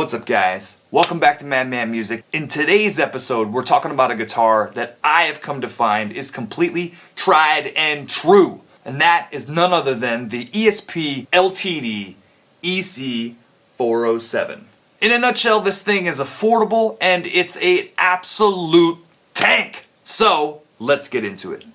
What's up, guys? Welcome back to Madman Music. In today's episode, we're talking about a guitar that I have come to find is completely tried and true. And that is none other than the ESP LTD EC-407. In a nutshell, this thing is affordable and it's an absolute tank. So, let's get into it.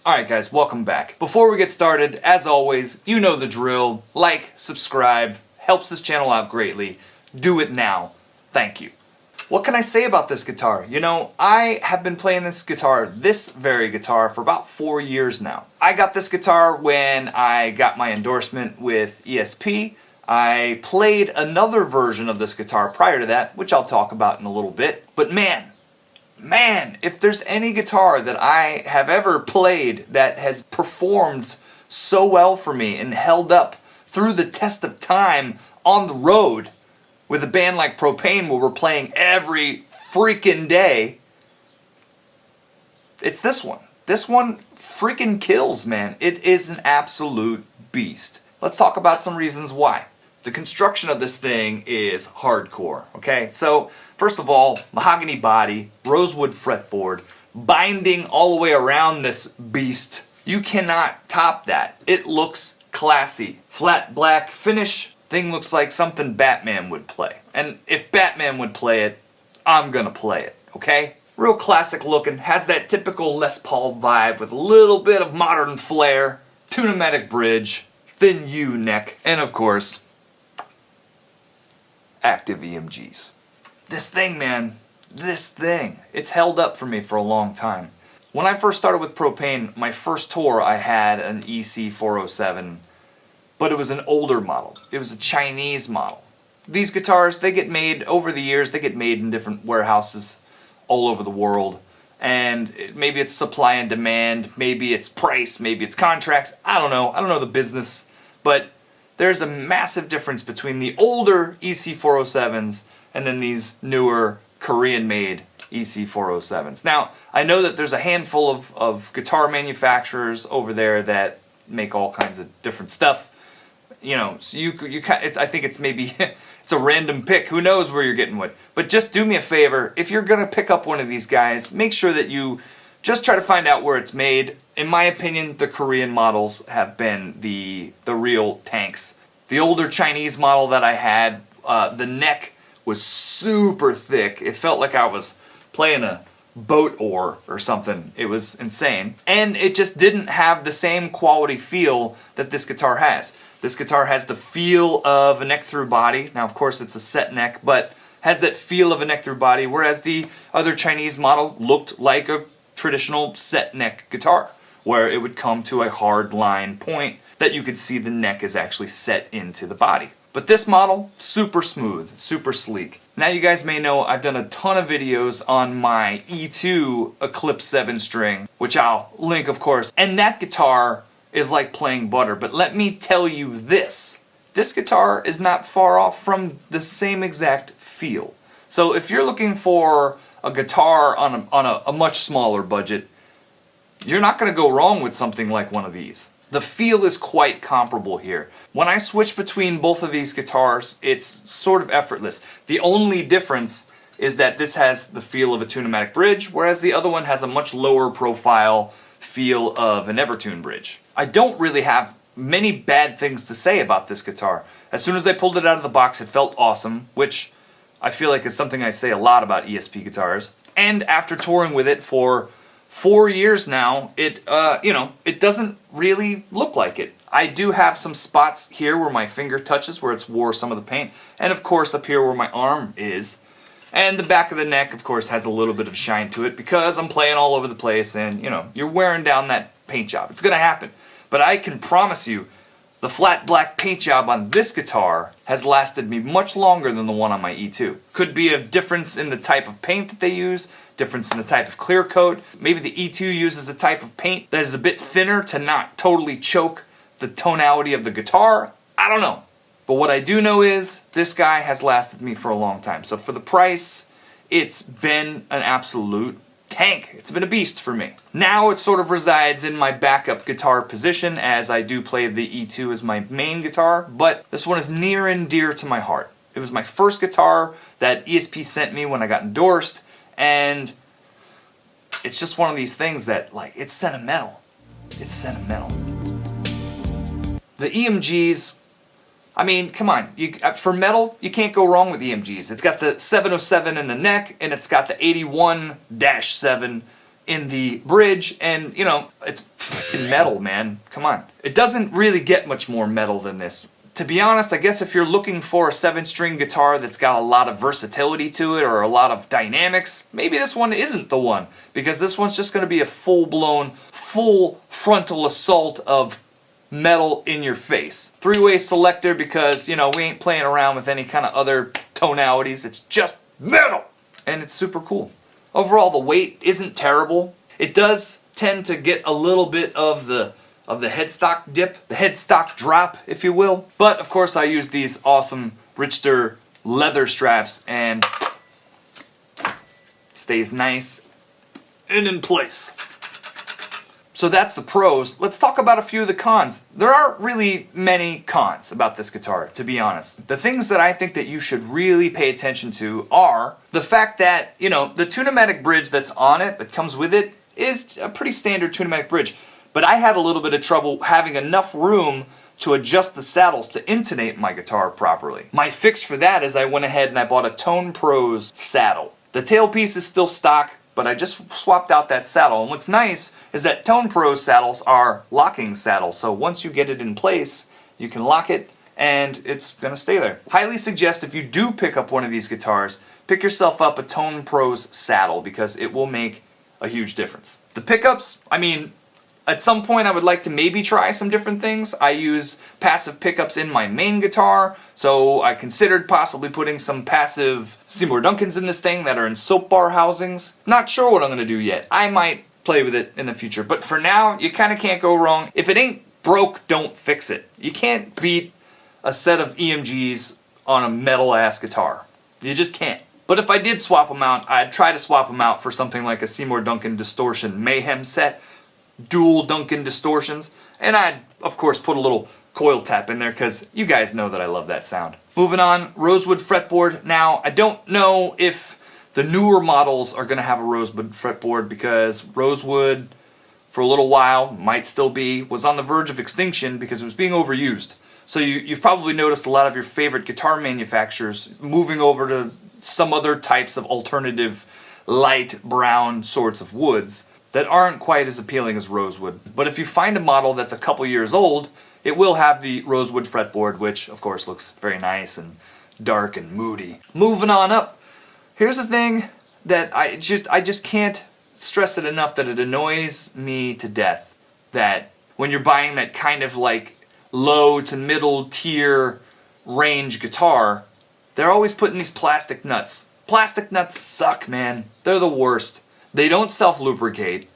Alright guys, welcome back. Before we get started, as always, you know the drill. Like, subscribe, helps this channel out greatly. Do it now. Thank you. What can I say about this guitar? You know, I have been playing this very guitar, for about 4 years now. I got this guitar when I got my endorsement with ESP. I played another version of this guitar prior to that, which I'll talk about in a little bit. But man, if there's any guitar that I have ever played that has performed so well for me and held up through the test of time on the road with a band like Propane where we're playing every freaking day, it's this one. This one freaking kills, man. It is an absolute beast. Let's talk about some reasons why. The construction of this thing is hardcore, okay? So, first of all, mahogany body, rosewood fretboard, binding all the way around this beast. You cannot top that. It looks classy. Flat black finish. Thing looks like something Batman would play. And if Batman would play it, I'm gonna play it, okay? Real classic looking, has that typical Les Paul vibe with a little bit of modern flair. Tune-O-Matic Bridge, thin U neck, and of course, active EMGs. This thing, man, it's held up for me for a long time. When I first started with Propane, my first tour I had an EC-407, but it was an older model. It was a Chinese model. These guitars, they get made over the years, they get made in different warehouses all over the world. And maybe it's supply and demand, maybe it's price, maybe it's contracts, I don't know the business, but there's a massive difference between the older EC-407s and then these newer Korean-made EC-407s. Now, I know that there's a handful of guitar manufacturers over there that make all kinds of different stuff. You know, so I think it's maybe it's a random pick. Who knows where you're getting what? But just do me a favor. If you're gonna pick up one of these guys, make sure that you just try to find out where it's made. In my opinion, the Korean models have been the real tanks. The older Chinese model that I had, the neck was super thick. It felt like I was playing a boat oar or something. It was insane. And it just didn't have the same quality feel that this guitar has. This guitar has the feel of a neck-through body. Now, of course, it's a set neck, but has that feel of a neck-through body, whereas the other Chinese model looked like a traditional set neck guitar, where it would come to a hard line point that you could see the neck is actually set into the body. But this model, super smooth, super sleek. Now you guys may know I've done a ton of videos on my E2 Eclipse 7 string, which I'll link, of course. And that guitar is like playing butter. But let me tell you this. This guitar is not far off from the same exact feel. So if you're looking for a guitar on a much smaller budget, you're not going to go wrong with something like one of these. The feel is quite comparable here. When I switch between both of these guitars, it's sort of effortless. The only difference is that this has the feel of a Tune-O-Matic Bridge, whereas the other one has a much lower profile feel of an Evertune Bridge. I don't really have many bad things to say about this guitar. As soon as I pulled it out of the box, it felt awesome, which I feel like is something I say a lot about ESP guitars. And after touring with it for 4 years now, it doesn't really look like it. I do have some spots here where my finger touches, where it's wore some of the paint, and of course up here where my arm is. And the back of the neck, of course, has a little bit of shine to it because I'm playing all over the place and, you're wearing down that paint job. It's gonna happen. But I can promise you, the flat black paint job on this guitar has lasted me much longer than the one on my E2. Could be a difference in the type of paint that they use, difference in the type of clear coat. Maybe the E2 uses a type of paint that is a bit thinner to not totally choke the tonality of the guitar. I don't know. But what I do know is this guy has lasted me for a long time. So for the price, it's been an absolute tank. It's been a beast for me. Now it sort of resides in my backup guitar position, as I do play the E2 as my main guitar, but this one is near and dear to my heart. It was my first guitar that ESP sent me when I got endorsed, and it's just one of these things that, like, it's sentimental. It's sentimental. The EMGs, I mean, come on. For metal, you can't go wrong with EMGs. It's got the 707 in the neck, and it's got the 81-7 in the bridge, and, you know, it's fucking metal, man. Come on. It doesn't really get much more metal than this. To be honest, I guess if you're looking for a 7-string guitar that's got a lot of versatility to it or a lot of dynamics, maybe this one isn't the one, because this one's just going to be a full-blown, full frontal assault of metal in your face. 3-way selector because, you know, we ain't playing around with any kind of other tonalities. It's just metal! And it's super cool. Overall, the weight isn't terrible. It does tend to get a little bit of the headstock dip, the headstock drop, if you will. But, of course, I use these awesome Richter leather straps, and stays nice and in place. So that's the pros. Let's talk about a few of the cons. There aren't really many cons about this guitar, to be honest. The things that I think that you should really pay attention to are the fact that, you know, the Tune-O-Matic Bridge that's on it, that comes with it, is a pretty standard Tune-O-Matic Bridge. But I had a little bit of trouble having enough room to adjust the saddles to intonate my guitar properly. My fix for that is I went ahead and I bought a Tone Pros saddle. The tailpiece is still stock, but I just swapped out that saddle. And what's nice is that Tone Pros saddles are locking saddles, so once you get it in place, you can lock it and it's going to stay there. Highly suggest if you do pick up one of these guitars, pick yourself up a Tone Pros saddle because it will make a huge difference. The pickups, I mean, at some point I would like to maybe try some different things. I use passive pickups in my main guitar, so I considered possibly putting some passive Seymour Duncans in this thing that are in soap bar housings. Not sure what I'm going to do yet. I might play with it in the future, but for now, you kind of can't go wrong. If it ain't broke, don't fix it. You can't beat a set of EMGs on a metal-ass guitar. You just can't. But if I did swap them out, I'd try to swap them out for something like a Seymour Duncan Distortion Mayhem set, dual Duncan distortions, and I'd, of course, put a little coil tap in there because you guys know that I love that sound. Moving on, rosewood fretboard. Now, I don't know if the newer models are going to have a rosewood fretboard because rosewood, for a little while, was on the verge of extinction because it was being overused. So you've probably noticed a lot of your favorite guitar manufacturers moving over to some other types of alternative light brown sorts of woods that aren't quite as appealing as rosewood. But if you find a model that's a couple years old, it will have the rosewood fretboard, which of course looks very nice and dark and moody. Moving on up, here's the thing that I just can't stress it enough that it annoys me to death, that when you're buying that kind of like low to middle tier range guitar, they're always putting these plastic nuts. Plastic nuts suck, man. They're the worst. They don't self-lubricate,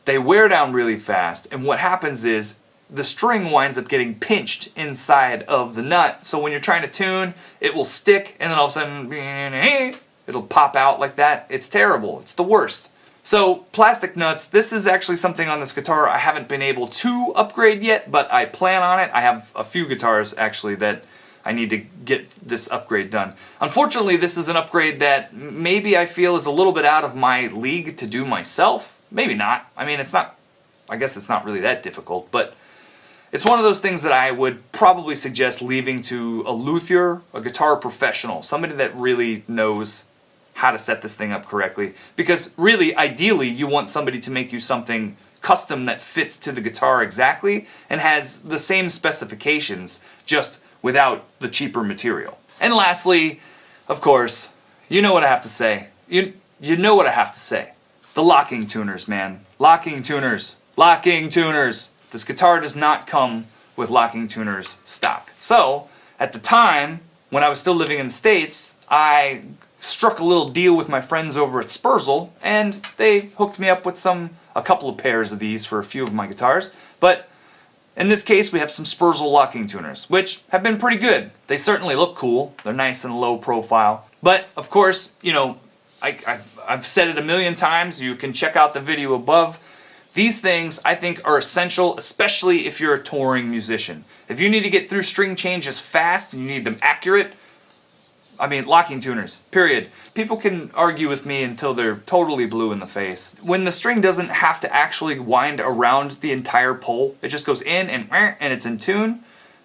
they wear down really fast, and what happens is the string winds up getting pinched inside of the nut, so when you're trying to tune, it will stick, and then all of a sudden, it'll pop out like that. It's terrible. It's the worst. So, plastic nuts, this is actually something on this guitar I haven't been able to upgrade yet, but I plan on it. I have a few guitars, actually, that I need to get this upgrade done. Unfortunately, this is an upgrade that maybe I feel is a little bit out of my league to do myself. Maybe not. I mean, I guess it's not really that difficult, but it's one of those things that I would probably suggest leaving to a luthier, a guitar professional, somebody that really knows how to set this thing up correctly. Because really, ideally, you want somebody to make you something custom that fits to the guitar exactly and has the same specifications, just without the cheaper material. And lastly, of course, you know what I have to say. You know what I have to say. The locking tuners, man. Locking tuners. Locking tuners. This guitar does not come with locking tuners stock. So, at the time, when I was still living in the States, I struck a little deal with my friends over at Spurzl, and they hooked me up with a couple of pairs of these for a few of my guitars. But in this case, we have some Spurzl locking tuners, which have been pretty good. They certainly look cool. They're nice and low profile. But, of course, you know, I've said it a million times. You can check out the video above. These things, I think, are essential, especially if you're a touring musician. If you need to get through string changes fast and you need them accurate, I mean, locking tuners, period. People can argue with me until they're totally blue in the face. When the string doesn't have to actually wind around the entire pole, it just goes in and it's in tune,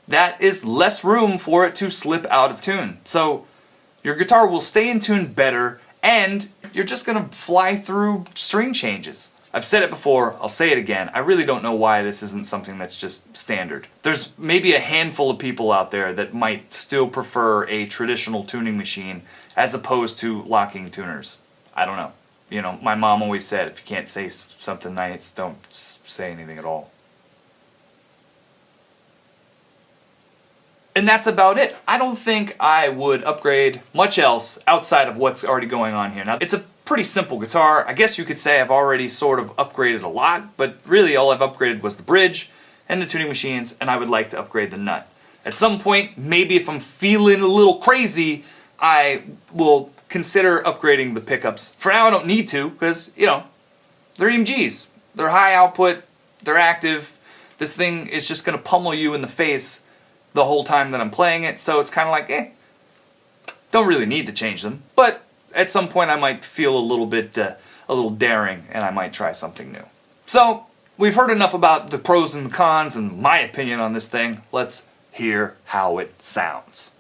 that is less room for it to slip out of tune. So your guitar will stay in tune better, and you're just going to fly through string changes. I've said it before, I'll say it again, I really don't know why this isn't something that's just standard. There's maybe a handful of people out there that might still prefer a traditional tuning machine as opposed to locking tuners. I don't know. You know, my mom always said, if you can't say something nice, don't say anything at all. And that's about it. I don't think I would upgrade much else outside of what's already going on here. Now, it's a pretty simple guitar. I guess you could say I've already sort of upgraded a lot, but really all I've upgraded was the bridge and the tuning machines, and I would like to upgrade the nut. At some point, maybe if I'm feeling a little crazy, I will consider upgrading the pickups. For now, I don't need to, because, you know, they're EMGs. They're high output, they're active. This thing is just going to pummel you in the face the whole time that I'm playing it, so it's kind of like, don't really need to change them. But at some point I might feel a little daring, and I might try something new. So, we've heard enough about the pros and the cons and my opinion on this thing. Let's hear how it sounds.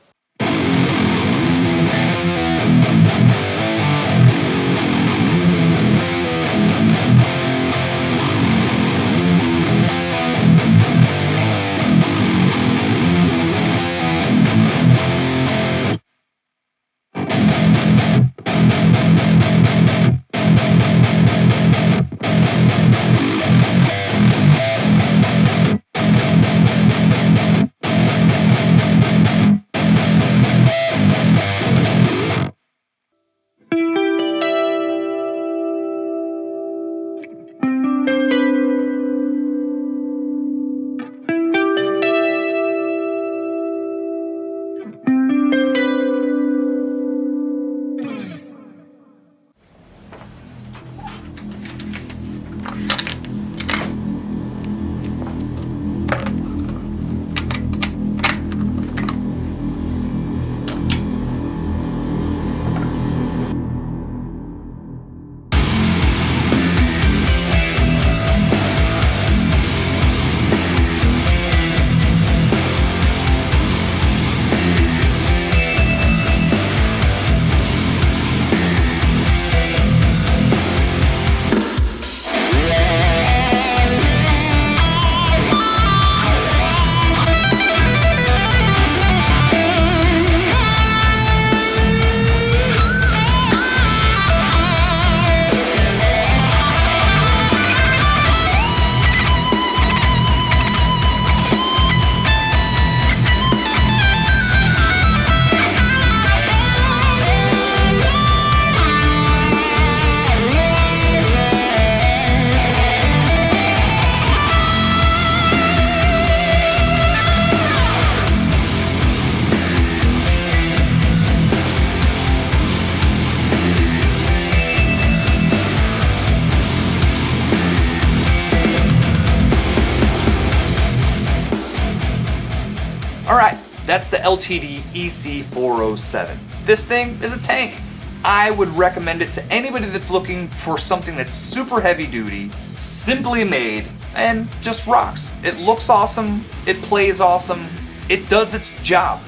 Alright, that's the LTD EC-407. This thing is a tank. I would recommend it to anybody that's looking for something that's super heavy duty, simply made, and just rocks. It looks awesome, it plays awesome, it does its job,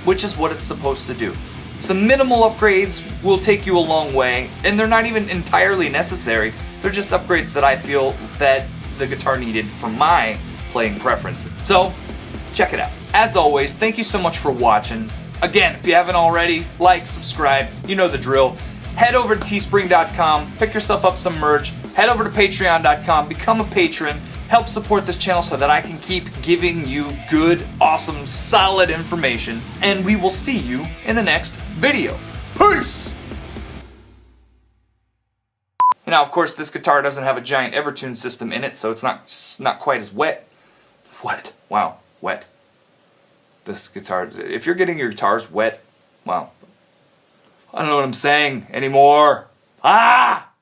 which is what it's supposed to do. Some minimal upgrades will take you a long way, and they're not even entirely necessary. They're just upgrades that I feel that the guitar needed for my playing preference. So, check it out. As always, thank you so much for watching. Again, if you haven't already, like, subscribe, you know the drill. Head over to teespring.com, pick yourself up some merch, head over to patreon.com, become a patron, help support this channel so that I can keep giving you good, awesome, solid information, and we will see you in the next video. Peace! Now, of course, this guitar doesn't have a giant Evertune system in it, so it's not quite as wet. Wet. Wow, wet. This guitar, if you're getting your guitars wet, well, I don't know what I'm saying anymore. Ah!